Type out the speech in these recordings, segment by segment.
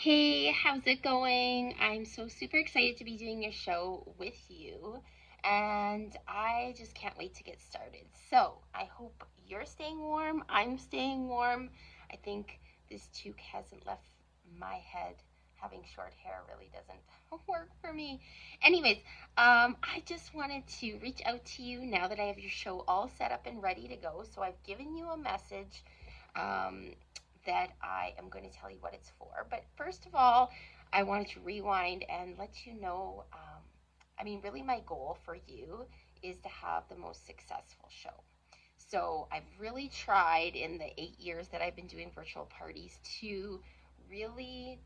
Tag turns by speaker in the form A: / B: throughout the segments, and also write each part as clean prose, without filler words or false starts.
A: Hey, how's it going? I'm so super excited to be doing a show with you, and I just can't wait to get started. So, I hope you're staying warm, I'm staying warm. I think this toque hasn't left my head. Having short hair really doesn't work for me. Anyways, I just wanted to reach out to you now that I have your show all set up and ready to go. So, I've given you a message. Um, that I am going to tell you what it's for. But first of all, I wanted to rewind and let you know really, my goal for you is to have the most successful show. So I've really tried in the 8 years that I've been doing virtual parties to really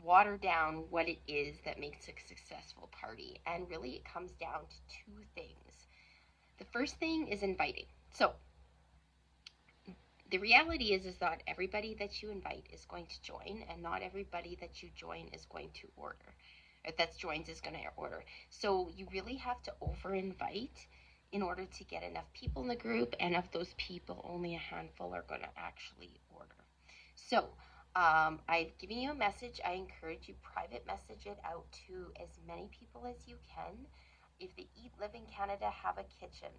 A: water down what it is that makes a successful party. And really, it comes down to two things. The first thing is inviting. So the reality is not everybody that you invite is going to join, and not everybody that you join is going to order, or that joins is going to order. So you really have to over invite in order to get enough people in the group, and of those people only a handful are going to actually order. So I've given you a message. I encourage you private message it out to as many people as you can. If the Eat Live in Canada have a kitchen,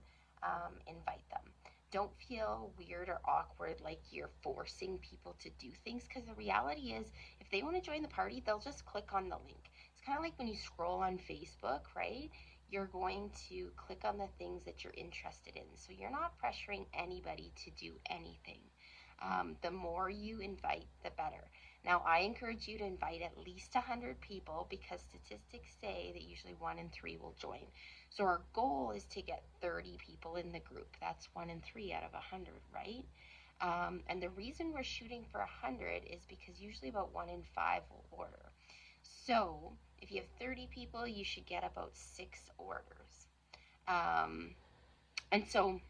A: invite them. Don't feel weird or awkward like you're forcing people to do things, because the reality is, if they want to join the party, they'll just click on the link. It's kind of like when you scroll on Facebook, right? You're going to click on the things that you're interested in. So you're not pressuring anybody to do anything. The more you invite, the better. Now, I encourage you to invite at least 100 people, because statistics say that usually 1 in 3 will join. So our goal is to get 30 people in the group. That's 1 in 3 out of 100, right? And the reason we're shooting for 100 is because usually about 1 in 5 will order. So if you have 30 people, you should get about 6 orders. Um, and so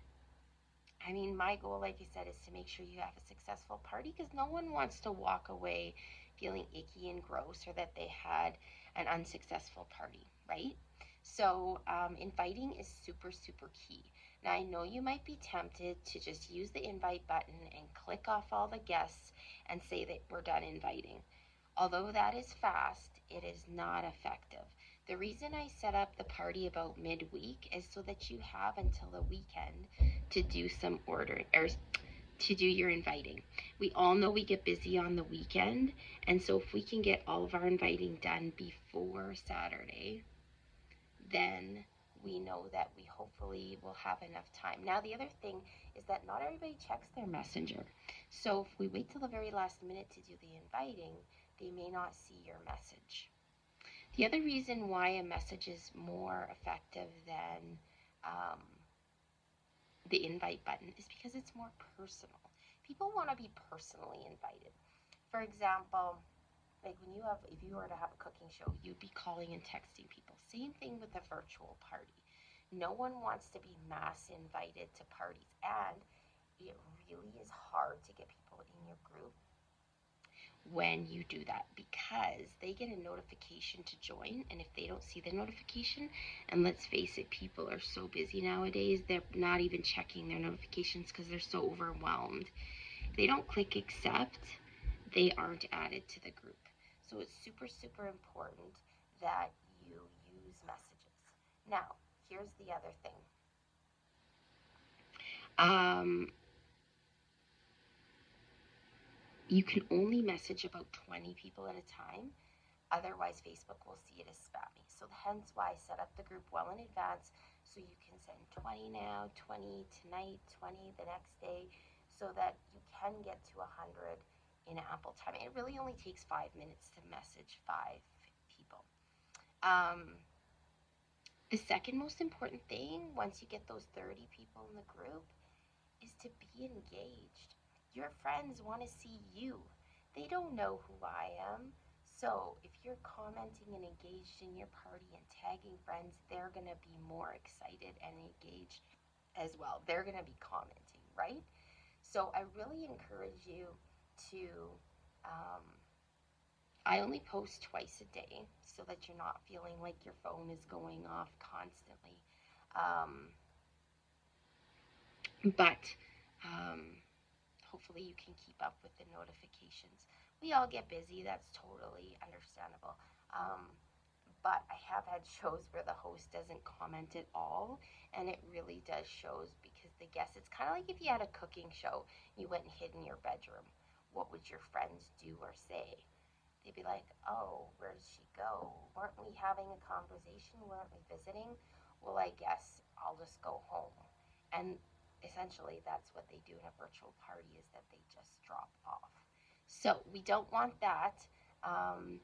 A: my goal, like I said, is to make sure you have a successful party, because no one wants to walk away feeling icky and gross, or that they had an unsuccessful party, right? So, inviting is super, super key. Now, I know you might be tempted to just use the invite button and click off all the guests and say that we're done inviting. Although that is fast, it is not effective. The reason I set up the party about midweek is so that you have until the weekend to do some ordering, or to do your inviting. We all know we get busy on the weekend, and so if we can get all of our inviting done before Saturday, then we know that we hopefully will have enough time. Now, the other thing is that not everybody checks their messenger. So if we wait till the very last minute to do the inviting, they may not see your message. The other reason why a message is more effective than um, the invite button is because it's more personal. People want to be personally invited. For example, like if you were to have a cooking show, you'd be calling and texting people. Same thing with a virtual party. No one wants to be mass invited to parties, and it really is hard to get people in your group when you do that, because they get a notification to join, and if they don't see the notification, and let's face it, people are so busy nowadays, they're not even checking their notifications because they're so overwhelmed. If they don't click accept, they aren't added to the group. So it's super, super important that you use messages. Now, here's the other thing. Um, you can only message about 20 people at a time. Otherwise, Facebook will see it as spammy. So hence why I set up the group well in advance, so you can send 20 now, 20 tonight, 20 the next day, so that you can get to 100 in ample time. It really only takes 5 minutes to message 5 people. Um, the second most important thing, once you get those 30 people in the group, is to be engaged. Your friends want to see you. They don't know who I am. So if you're commenting and engaged in your party and tagging friends, they're going to be more excited and engaged as well. They're going to be commenting, right? So I really encourage you to, um, I only post twice a day so that you're not feeling like your phone is going off constantly. Um, but hopefully you can keep up with the notifications. we all get busy. That's totally understandable. But I have had shows where the host doesn't comment at all, and it really does shows because the guests. It's kind of like if you had a cooking show, you went and hid in your bedroom. What would your friends do or say? They'd be like, "Oh, where did she go? Weren't we having a conversation? Weren't we visiting? Well, I guess I'll just go home." And essentially, that's what they do in a virtual party is that they just drop off. So we don't want that. Um,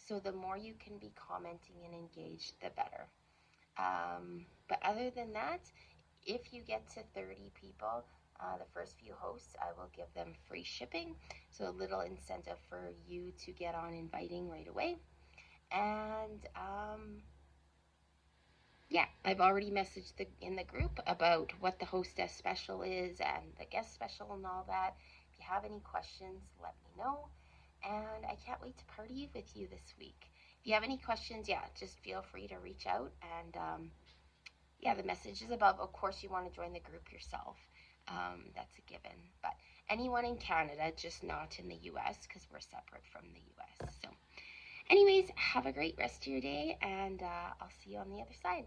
A: so the more you can be commenting and engaged, the better. But other than that, if you get to 30 people, the first few hosts, I will give them free shipping. So a little incentive for you to get on inviting right away. And yeah, I've already messaged in the group about what the hostess special is and the guest special and all that. If you have any questions, let me know. And I can't wait to party with you this week. If you have any questions, yeah, just feel free to reach out. And yeah, the message is above. Of course, you want to join the group yourself. That's a given. But anyone in Canada, just not in the US because we're separate from the US. So, anyways, have a great rest of your day, and I'll see you on the other side.